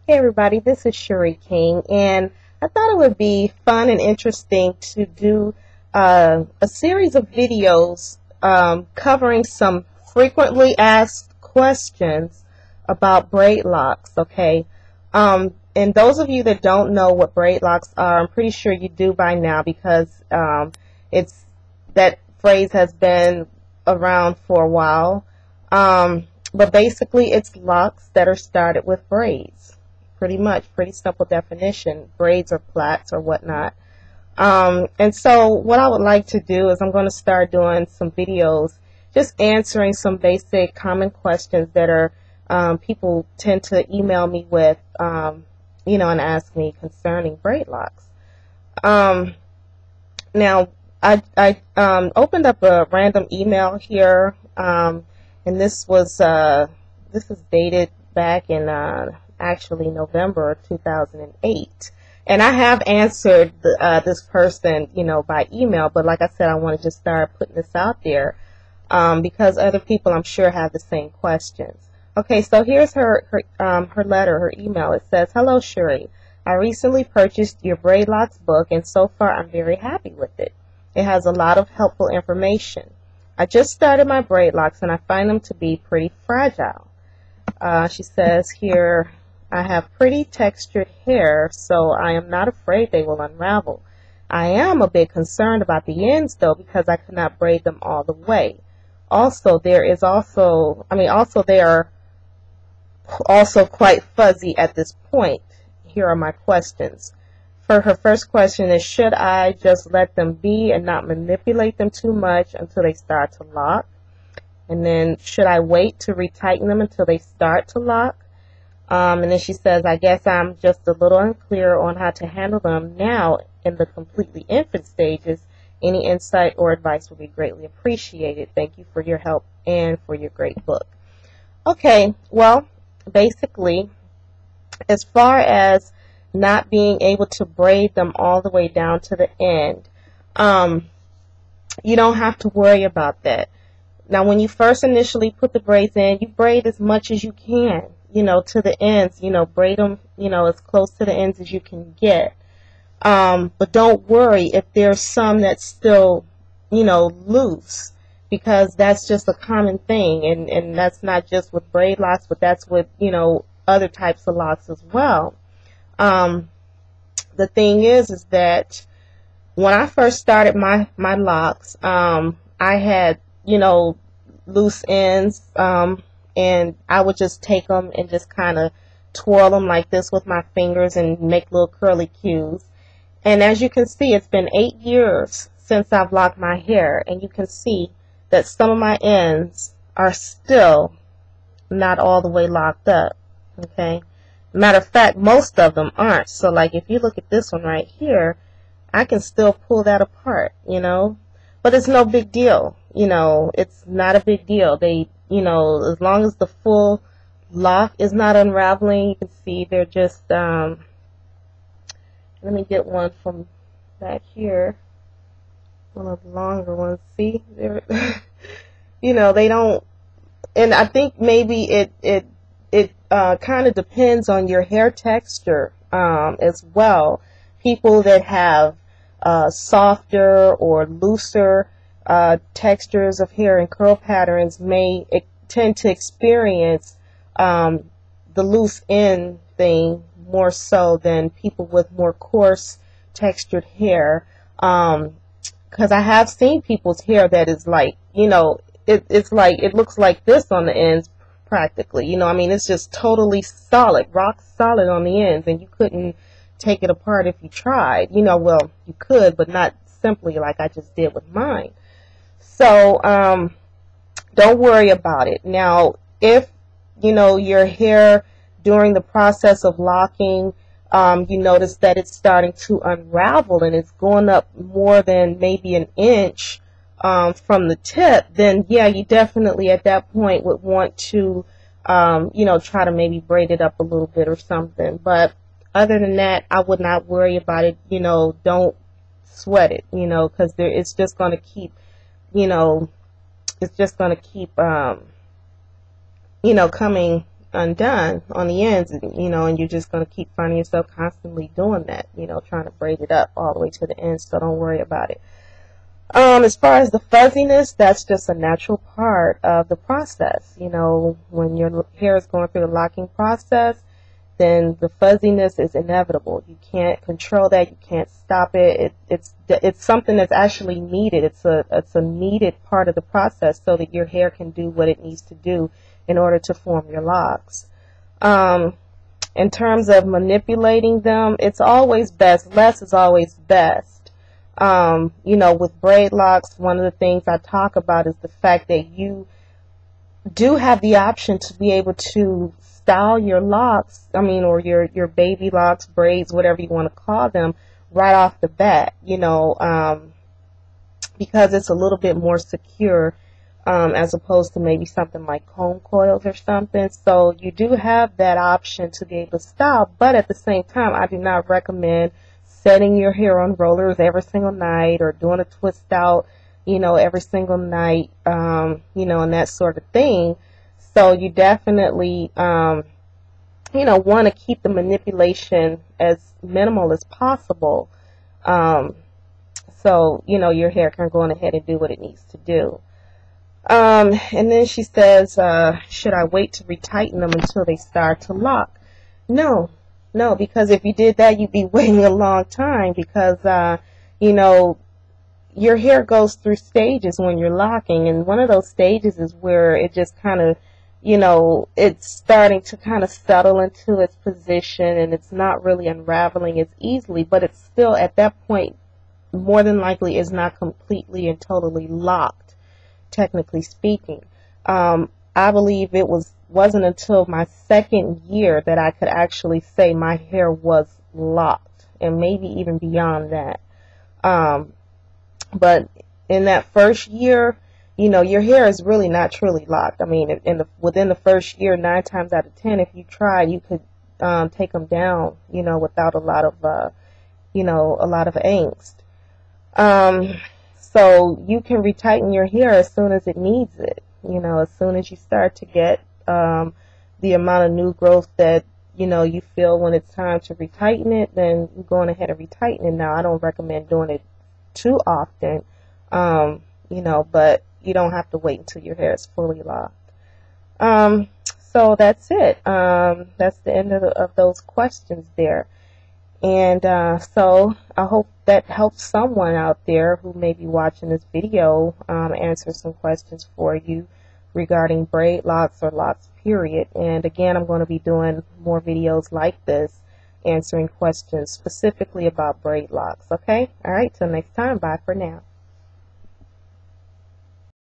Hey everybody, this is Shuri King, and I thought it would be fun and interesting to do a series of videos covering some frequently asked questions about braid locks, okay? And those of you that don't know what braid locks are, I'm pretty sure you do by now because it's that phrase has been around for a while. But basically, it's locks that are started with braids. Pretty much, pretty simple definition. Braids or plaits or whatnot. And so what I would like to do is I'm going to start doing some videos just answering some basic common questions that are people tend to email me with, and ask me concerning braid locks. Now, I opened up a random email here, and this is dated back in actually November 2008, and I have answered this person, by email. But like I said, I want to just start putting this out there because other people, I'm sure, have the same questions. Okay, so here's her letter, her email. It says, "Hello, Shuri. I recently purchased your Braid Locks book, and so far I'm very happy with it. It has a lot of helpful information. I just started my braid locks, and I find them to be pretty fragile." She says here, "I have pretty textured hair, so I am not afraid they will unravel. I am a bit concerned about the ends, though, because I could not braid them all the way. Also, they are also quite fuzzy at this point. Here are my questions." For her first question is, should I just let them be and not manipulate them too much until they start to lock? And then, should I wait to retighten them until they start to lock? And then she says, "I guess I'm just a little unclear on how to handle them now in the completely infant stages. Any insight or advice would be greatly appreciated. Thank you for your help and for your great book." Okay, well, basically, as far as not being able to braid them all the way down to the end, you don't have to worry about that. Now, when you first initially put the braids in, you braid as much as you can, to the ends, braid them, as close to the ends as you can get. But don't worry if there's some that's still, loose, because that's just a common thing, and that's not just with braid locks, but that's with, other types of locks as well. The thing is that when I first started my locks, I had, loose ends, and I would just take them and just kind of twirl them like this with my fingers and make little curly cues. And as you can see, it's been 8 years since I've locked my hair, and you can see that some of my ends are still not all the way locked up. Okay, matter of fact, most of them aren't. So like if you look at this one right here, I can still pull that apart, but it's no big deal. It's not a big deal. They, as long as the full lock is not unraveling, you can see they're just, let me get one from back here, one of the longer ones. See, they're, they don't, and I think maybe it kind of depends on your hair texture as well. People that have softer or looser textures of hair and curl patterns may tend to experience the loose end thing more so than people with more coarse textured hair. Because I have seen people's hair that is like, it's like, it looks like this on the ends practically. It's just totally solid, rock solid on the ends, and you couldn't take it apart if you tried. Well, you could, but not simply like I just did with mine. So, don't worry about it. Now, if, your hair during the process of locking, you notice that it's starting to unravel and it's going up more than maybe an inch from the tip, then yeah, you definitely at that point would want to, try to maybe braid it up a little bit or something. But other than that, I would not worry about it. Don't sweat it, because it's just going to keep, coming undone on the ends, you know, and you're just going to keep finding yourself constantly doing that, you know, trying to braid it up all the way to the end, so don't worry about it. As far as the fuzziness, that's just a natural part of the process. You know, when your hair is going through the locking process, then the fuzziness is inevitable. You can't control that. You can't stop it. It's something that's actually needed. It's a needed part of the process so that your hair can do what it needs to do in order to form your locks. In terms of manipulating them, it's always best. Less is always best. You know, with braid locks, one of the things I talk about is the fact that you do have the option to be able to style your locks, or your baby locks, braids, whatever you want to call them, right off the bat, you know, because it's a little bit more secure, as opposed to maybe something like comb coils or something. So you do have that option to be able to style, but at the same time, I do not recommend setting your hair on rollers every single night or doing a twist out, you know, every single night, you know, and that sort of thing. So you definitely, you know, want to keep the manipulation as minimal as possible. So, you know, your hair can go on ahead and do what it needs to do. And then she says, should I wait to retighten them until they start to lock? No, because if you did that, you'd be waiting a long time because, you know, your hair goes through stages when you're locking, and one of those stages is where it just kind of, you know, it's starting to kind of settle into its position, and it's not really unraveling as easily, but it's still at that point, more than likely, is not completely and totally locked, technically speaking. I believe it wasn't until my second year that I could actually say my hair was locked, and maybe even beyond that. But in that first year, you know, your hair is really not truly locked. I mean, within the first year, 9 times out of 10, if you tried, you could take them down, you know, without a lot of, you know, a lot of angst. So you can retighten your hair as soon as it needs it. You know, as soon as you start to get the amount of new growth that, you know, you feel when it's time to retighten it, then you're going ahead and retighten it. Now, I don't recommend doing it too often, you know, but you don't have to wait until your hair is fully locked. So that's it. That's the end of those questions there. And so I hope that helps someone out there who may be watching this video answer some questions for you regarding braid locks or locks, period. And again, I'm going to be doing more videos like this, answering questions specifically about braid locks. Okay? All right, till next time. Bye for now.